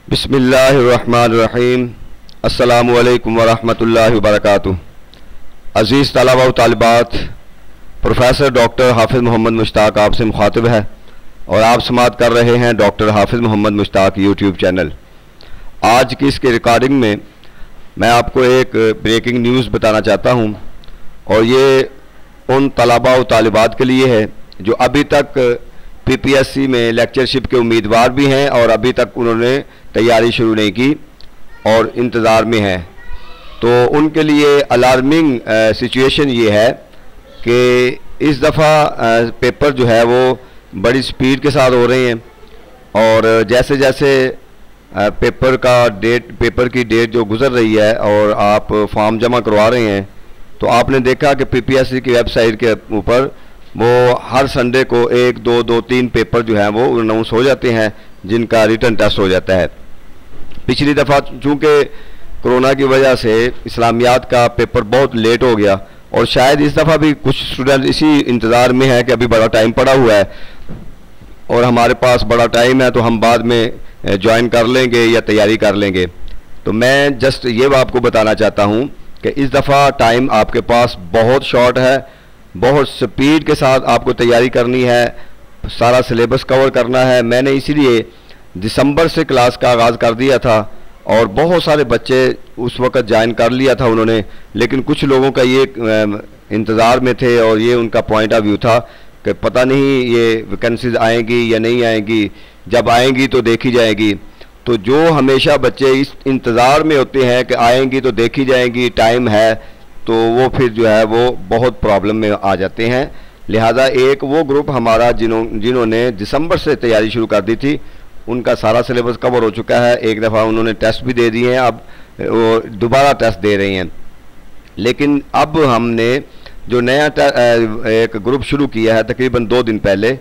बिस्मिल्लाहिर्रहमानिर्रहीम। अस्सलामुअलैकुम वरहमतुल्लाहि वबरकातुहू। अज़ीज़ तलबा व तालिबात, प्रोफेसर डॉक्टर हाफिज़ मोहम्मद मुश्ताक आपसे मुखातिब है और आप समाअत कर रहे हैं डॉक्टर हाफिज़ मोहम्मद मुश्ताक यूट्यूब चैनल। आज की इसके रिकॉर्डिंग में मैं आपको एक ब्रेकिंग न्यूज़ बताना चाहता हूँ और ये उन तलबा व तालिबात के लिए है जो अभी तक पीपीएससी में लेक्चरशिप के उम्मीदवार भी हैं और अभी तक उन्होंने तैयारी शुरू नहीं की और इंतज़ार में हैं। तो उनके लिए अलार्मिंग सिचुएशन ये है कि इस दफ़ा पेपर जो है वो बड़ी स्पीड के साथ हो रहे हैं और जैसे जैसे पेपर की डेट जो गुज़र रही है और आप फॉर्म जमा करवा रहे हैं तो आपने देखा कि पीपीएससी की वेबसाइट के ऊपर वो हर संडे को 1, 2, 3 पेपर जो हैं वो अनाउंस हो जाते हैं जिनका रिटन टेस्ट हो जाता है। पिछली दफ़ा चूँकि कोरोना की वजह से इस्लामियात का पेपर बहुत लेट हो गया और शायद इस दफ़ा भी कुछ स्टूडेंट इसी इंतज़ार में है कि अभी बड़ा टाइम पड़ा हुआ है और हमारे पास बड़ा टाइम है तो हम बाद में ज्वाइन कर लेंगे या तैयारी कर लेंगे। तो मैं जस्ट ये आपको बताना चाहता हूँ कि इस दफ़ा टाइम आपके पास बहुत शॉर्ट है, बहुत स्पीड के साथ आपको तैयारी करनी है, सारा सिलेबस कवर करना है। मैंने इसीलिए दिसंबर से क्लास का आगाज़ कर दिया था और बहुत सारे बच्चे उस वक़्त ज्वाइन कर लिया था उन्होंने, लेकिन कुछ लोगों का ये इंतज़ार में थे और ये उनका पॉइंट ऑफ व्यू था कि पता नहीं ये वैकेंसीज आएंगी या नहीं आएंगी, जब आएंगी तो देखी जाएगी। तो जो हमेशा बच्चे इस इंतज़ार में होते हैं कि आएंगी तो देखी जाएंगी, टाइम है, तो वो फिर जो है वो बहुत प्रॉब्लम में आ जाते हैं। लिहाजा एक वो ग्रुप हमारा जिन्होंने दिसंबर से तैयारी शुरू कर दी थी उनका सारा सिलेबस कवर हो चुका है। एक दफ़ा उन्होंने टेस्ट भी दे दिए हैं, अब वो दोबारा टेस्ट दे रहे हैं। लेकिन अब हमने जो नया एक ग्रुप शुरू किया है तकरीबन 2 दिन पहले,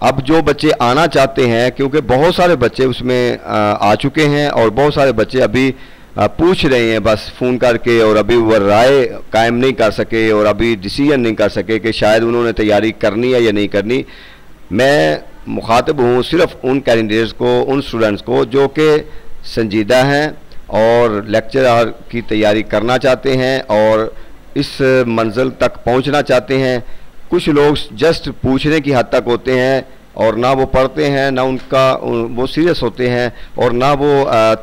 अब जो बच्चे आना चाहते हैं, क्योंकि बहुत सारे बच्चे उसमें आ चुके हैं और बहुत सारे बच्चे अभी पूछ रहे हैं बस फ़ोन करके और अभी वो राय कायम नहीं कर सके और अभी डिसीजन नहीं कर सके कि शायद उन्होंने तैयारी करनी है या नहीं करनी। मैं मुखातिब हूँ सिर्फ़ उन कैंडिडेट्स को, उन स्टूडेंट्स को जो कि संजीदा हैं और लेक्चर की तैयारी करना चाहते हैं और इस मंजिल तक पहुँचना चाहते हैं। कुछ लोग जस्ट पूछने की हद तक होते हैं और ना वो पढ़ते हैं, ना वो सीरियस होते हैं और ना वो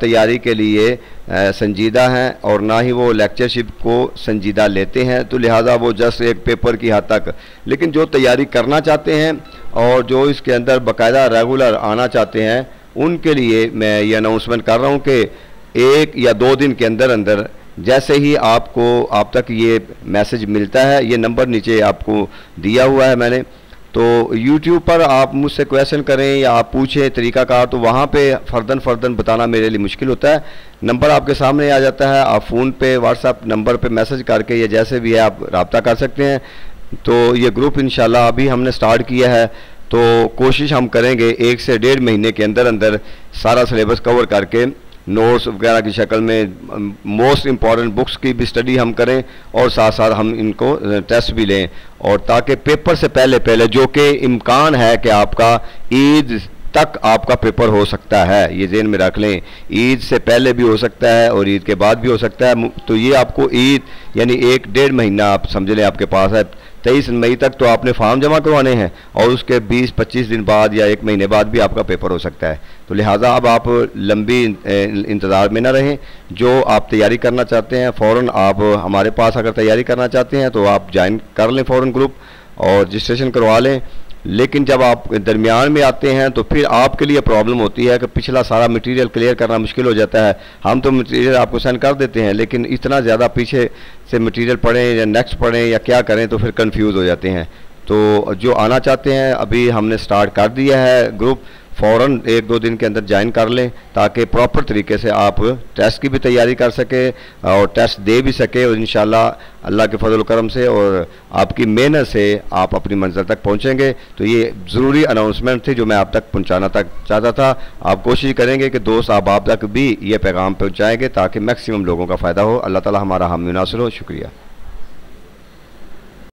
तैयारी के लिए संजीदा हैं और ना ही वो लेक्चरशिप को संजीदा लेते हैं। तो लिहाजा वो जस्ट एक पेपर की हद तक, लेकिन जो तैयारी करना चाहते हैं और जो इसके अंदर बाकायदा रेगुलर आना चाहते हैं उनके लिए मैं ये अनाउंसमेंट कर रहा हूँ कि 1 या 2 दिन के अंदर अंदर जैसे ही आप तक ये मैसेज मिलता है, ये नंबर नीचे आपको दिया हुआ है मैंने, तो YouTube पर आप मुझसे क्वेश्चन करें या आप पूछें तरीक़ाकार, तो वहाँ पे फ़र्दन बताना मेरे लिए मुश्किल होता है। नंबर आपके सामने आ जाता है, आप फ़ोन पे व्हाट्सएप नंबर पे मैसेज करके या जैसे भी है आप रब्ता कर सकते हैं। तो ये ग्रुप इंशाल्लाह अभी हमने स्टार्ट किया है, तो कोशिश हम करेंगे 1 से 1.5 महीने के अंदर अंदर सारा सिलेबस कवर करके नोट्स वगैरह की शक्ल में मोस्ट इम्पॉर्टेंट बुक्स की भी स्टडी हम करें और साथ साथ हम इनको टेस्ट भी लें, और ताकि पेपर से पहले जो कि इम्कान है कि आपका ईद तक आपका पेपर हो सकता है, ये ज़हन में रख लें। ईद से पहले भी हो सकता है और ईद के बाद भी हो सकता है। तो ये आपको ईद यानी 1-1.5 महीना आप समझ लें आपके पास है। 23 मई तक तो आपने फॉर्म जमा करवाने हैं और उसके 20-25 दिन बाद या 1 महीने बाद भी आपका पेपर हो सकता है। तो लिहाजा अब आप लंबी इंतज़ार में ना रहें। जो आप तैयारी करना चाहते हैं फ़ौरन आप हमारे पास अगर तैयारी करना चाहते हैं तो आप ज्वाइन कर लें फ़ौरन ग्रुप और रजिस्ट्रेशन करवा लें। लेकिन जब आप दरमियान में आते हैं तो फिर आपके लिए प्रॉब्लम होती है कि पिछला सारा मटेरियल क्लियर करना मुश्किल हो जाता है। हम तो मटेरियल आपको सेंड कर देते हैं, लेकिन इतना ज़्यादा पीछे से मटेरियल पढ़ें या नेक्स्ट पढ़ें या क्या करें तो फिर कंफ्यूज हो जाते हैं। तो जो आना चाहते हैं अभी हमने स्टार्ट कर दिया है ग्रुप, फ़ौरन 1-2 दिन के अंदर ज्वाइन कर लें ताकि प्रॉपर तरीके से आप टेस्ट की भी तैयारी कर सके और टेस्ट दे भी सके और इंशाल्लाह अल्लाह के फजल करम से और आपकी मेहनत से आप अपनी मंजिल तक पहुंचेंगे। तो ये ज़रूरी अनाउंसमेंट थी जो मैं आप तक पहुंचाना चाहता था। आप कोशिश करेंगे कि दोस्त आप तक भी ये पैगाम पहुंचाएंगे ताकि मैक्सिमम लोगों का फ़ायदा हो। अल्लाह ताला हमारा हामी नासिर हो। शुक्रिया।